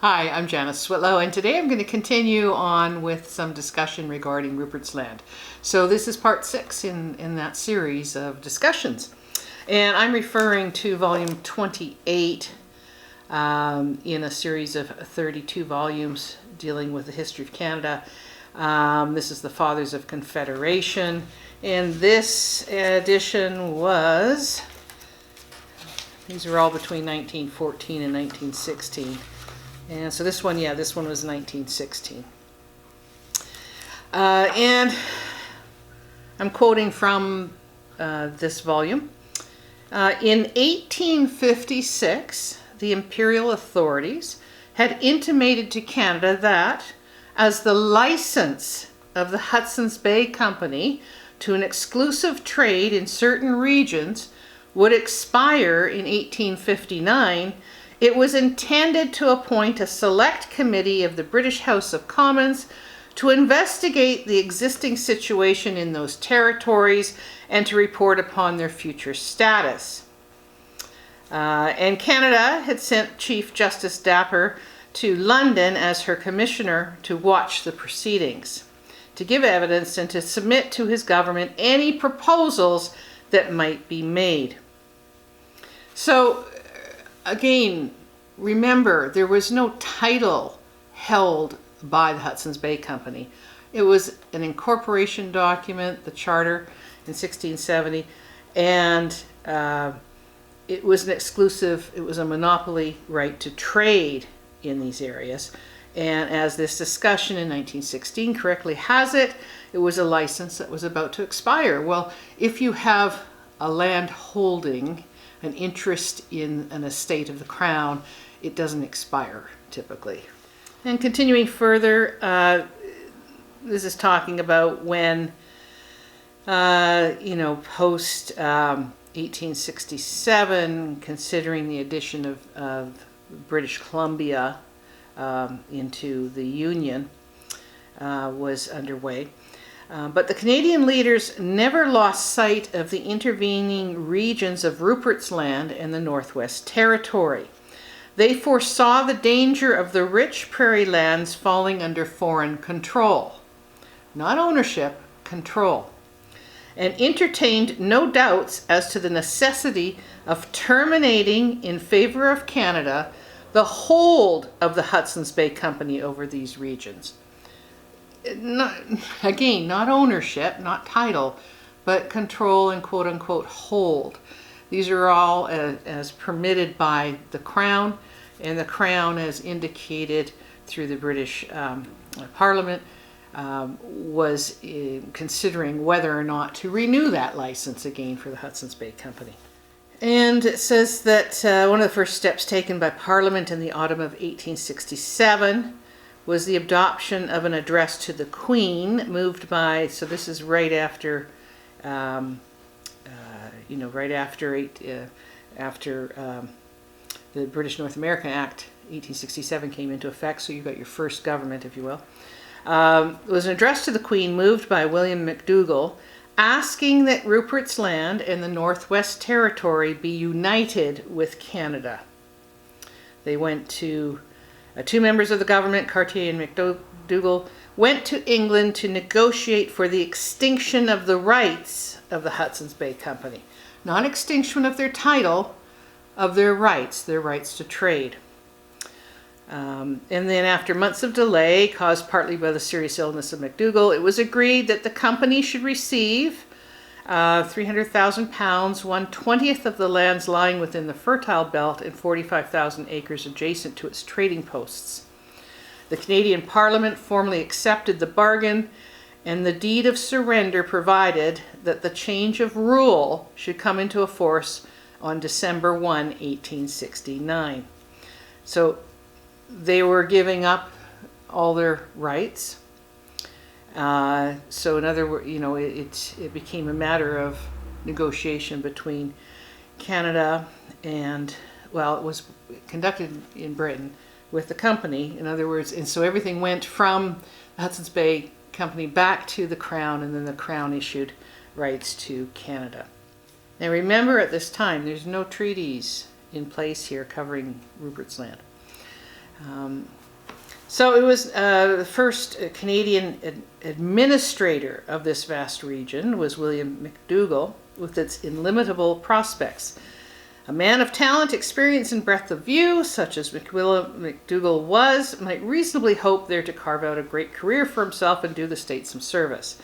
Hi, I'm Janice Switlo, and today I'm going to continue on with some discussion regarding Rupert's Land. So this is part 6 in that series of discussions. And I'm referring to volume 28 in a series of 32 volumes dealing with the history of Canada. This is the Fathers of Confederation, and this edition was, these are all between 1914 and 1916. And so this one, this one was 1916. And I'm quoting from this volume. In 1856, the imperial authorities had intimated to Canada that, as the license of the Hudsons Bay Company to an exclusive trade in certain regions would expire in 1859, it was intended to appoint a select committee of the British House of Commons to investigate the existing situation in those territories and to report upon their future status. And Canada had sent Chief Justice Dapper to London as her commissioner to watch the proceedings, to give evidence and to submit to his government any proposals that might be made. So, again, remember, there was no title held by the Hudsons Bay Company. It was an incorporation document, the charter in 1670, and it was an exclusive, it was a monopoly right to trade in these areas. And as this discussion in 1916 correctly has it, it was a license that was about to expire. Well, if you have a land holding, an interest in an estate of the crown, it doesn't expire typically. And continuing further, this is talking about when, post 1867, considering the addition of British Columbia into the Union was underway. But the Canadian leaders never lost sight of the intervening regions of Rupert's Land and the Northwest Territory. They foresaw the danger of the rich prairie lands falling under foreign control. Not ownership, control. And entertained no doubts as to the necessity of terminating in favor of Canada the hold of the Hudsons Bay Company over these regions. Not ownership, not title, but control and quote-unquote hold. These are all as permitted by the Crown, and the Crown, as indicated through the British Parliament, was considering whether or not to renew that license again for the Hudsons Bay Company. And it says that one of the first steps taken by Parliament in the autumn of 1867 was the adoption of an address to the Queen, moved by, so this is right after, after the British North American Act, 1867, came into effect, so you've got your first government, if you will. It was an address to the Queen moved by William McDougall, asking that Rupert's Land and the Northwest Territory be united with Canada. They went to two members of the government, Cartier and McDougall, went to England to negotiate for the extinction of the rights of the Hudsons Bay Company. Not extinction of their title, of their rights to trade. And then after months of delay, caused partly by the serious illness of McDougall, it was agreed that the company should receive £300,000, 1/20th of the lands lying within the Fertile Belt, and 45,000 acres adjacent to its trading posts. The Canadian Parliament formally accepted the bargain, and the deed of surrender provided that the change of rule should come into force on December 1, 1869. So they were giving up all their rights. So in other words, it became a matter of negotiation between Canada and, well, it was conducted in Britain with the company, in other words, and so everything went from the Hudsons Bay Company back to the Crown, and then the Crown issued rights to Canada. Now remember, at this time, there's no treaties in place here covering Rupert's Land. So it was the first Canadian administrator of this vast region was William McDougall, with its illimitable prospects. A man of talent, experience, and breadth of view, such as McDougall was, might reasonably hope there to carve out a great career for himself and do the state some service.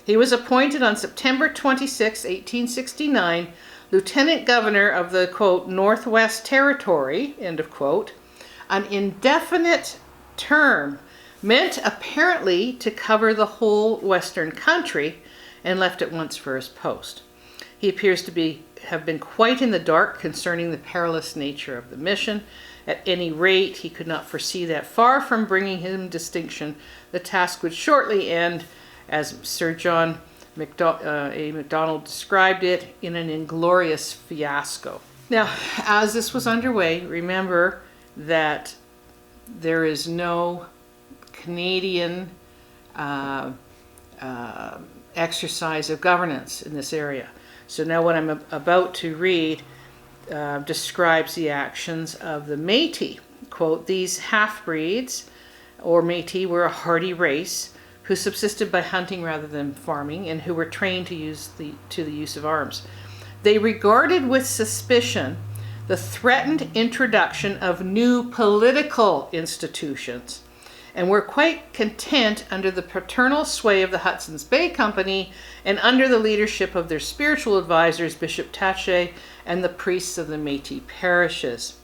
He was appointed on September 26, 1869, Lieutenant Governor of the, quote, Northwest Territory, end of quote, an indefinite term meant apparently to cover the whole western country, and left at once for his post. He appears to have been quite in the dark concerning the perilous nature of the mission. At any rate, he could not foresee that far from bringing him distinction, the task would shortly end, as Sir John A. Macdonald described it, in an inglorious fiasco. Now, as this was underway, remember that there is no Canadian exercise of governance in this area. So now what I'm about to read describes the actions of the Métis. Quote, these half-breeds, or Métis, were a hardy race who subsisted by hunting rather than farming, and who were trained to the use of arms. They regarded with suspicion the threatened introduction of new political institutions, and were quite content under the paternal sway of the Hudsons Bay Company and under the leadership of their spiritual advisors, Bishop Taché, and the priests of the Métis parishes.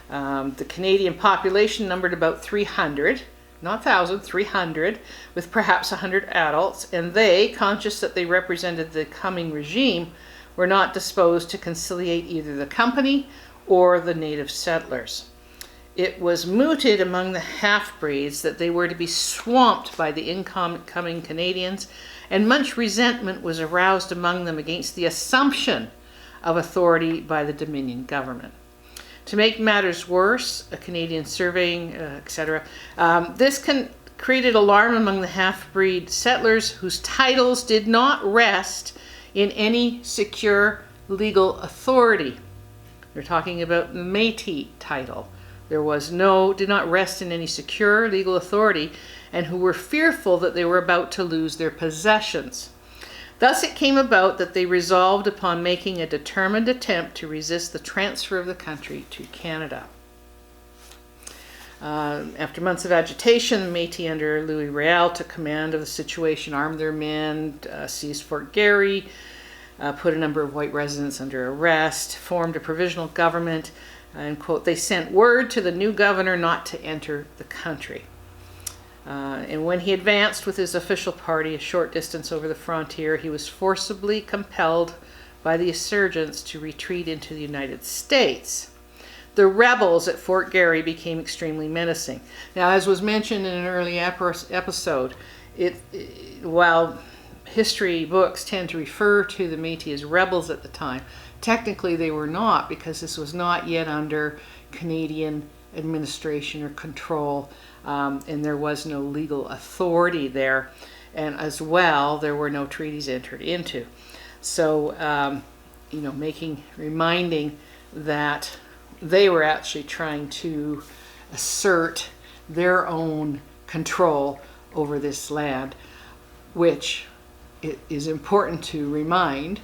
The Canadian population numbered about 300, not 1,000, 300, with perhaps 100 adults, and they, conscious that they represented the coming regime, were not disposed to conciliate either the company or the native settlers. It was mooted among the half-breeds that they were to be swamped by the incoming Canadians, and much resentment was aroused among them against the assumption of authority by the Dominion government. To make matters worse, a Canadian surveying, etc., this created alarm among the half-breed settlers whose titles did not rest in any secure legal authority. They're talking about the Métis title. Did not rest in any secure legal authority, and who were fearful that they were about to lose their possessions. Thus it came about that they resolved upon making a determined attempt to resist the transfer of the country to Canada. After months of agitation, the Métis under Louis Riel took command of the situation, armed their men, seized Fort Garry, put a number of white residents under arrest, formed a provisional government, and, quote, they sent word to the new governor not to enter the country. And when he advanced with his official party a short distance over the frontier, he was forcibly compelled by the insurgents to retreat into the United States. The rebels at Fort Garry became extremely menacing. Now, as was mentioned in an early episode, while history books tend to refer to the Métis as rebels at the time, technically they were not, because this was not yet under Canadian administration or control, and there was no legal authority there, and as well there were no treaties entered into. So reminding that they were actually trying to assert their own control over this land, which it is important to remind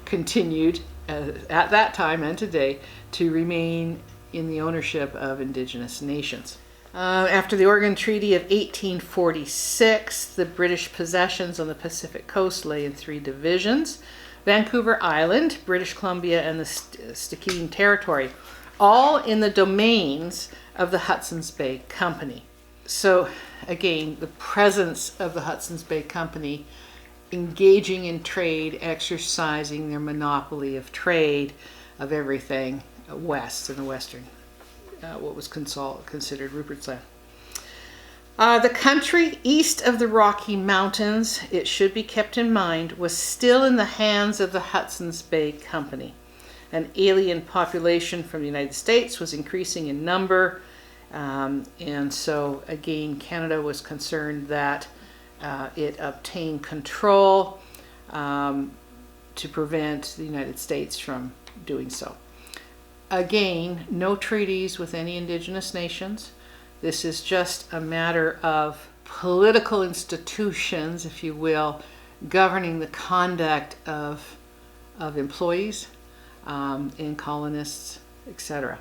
continued at that time and today to remain in the ownership of Indigenous nations. After the Oregon Treaty of 1846, the British possessions on the Pacific coast lay in 3 divisions: Vancouver Island, British Columbia, and the Stikine Territory, all in the domains of the Hudsons Bay Company. So again, the presence of the Hudsons Bay Company engaging in trade, exercising their monopoly of trade of everything west in the western, what was considered Rupert's land. The country east of the Rocky Mountains, it should be kept in mind, was still in the hands of the Hudsons Bay Company. An alien population from the United States was increasing in number, and so again Canada was concerned that it obtained control to prevent the United States from doing so. Again, no treaties with any Indigenous nations, This is just a matter of political institutions, if you will, governing the conduct of employees and colonists, etc.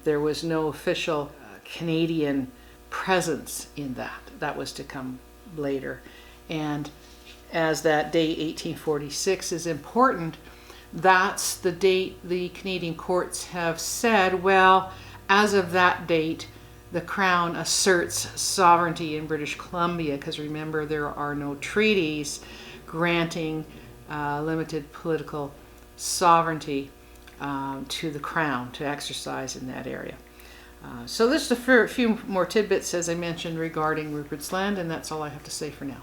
There was no official Canadian presence in that. That was to come later. And as that date, 1846, is important, that's the date the Canadian courts have said, well, as of that date, the Crown asserts sovereignty in British Columbia, because remember, there are no treaties granting limited political sovereignty to the Crown to exercise in that area. So there's a few more tidbits, as I mentioned, regarding Rupert's Land, and that's all I have to say for now.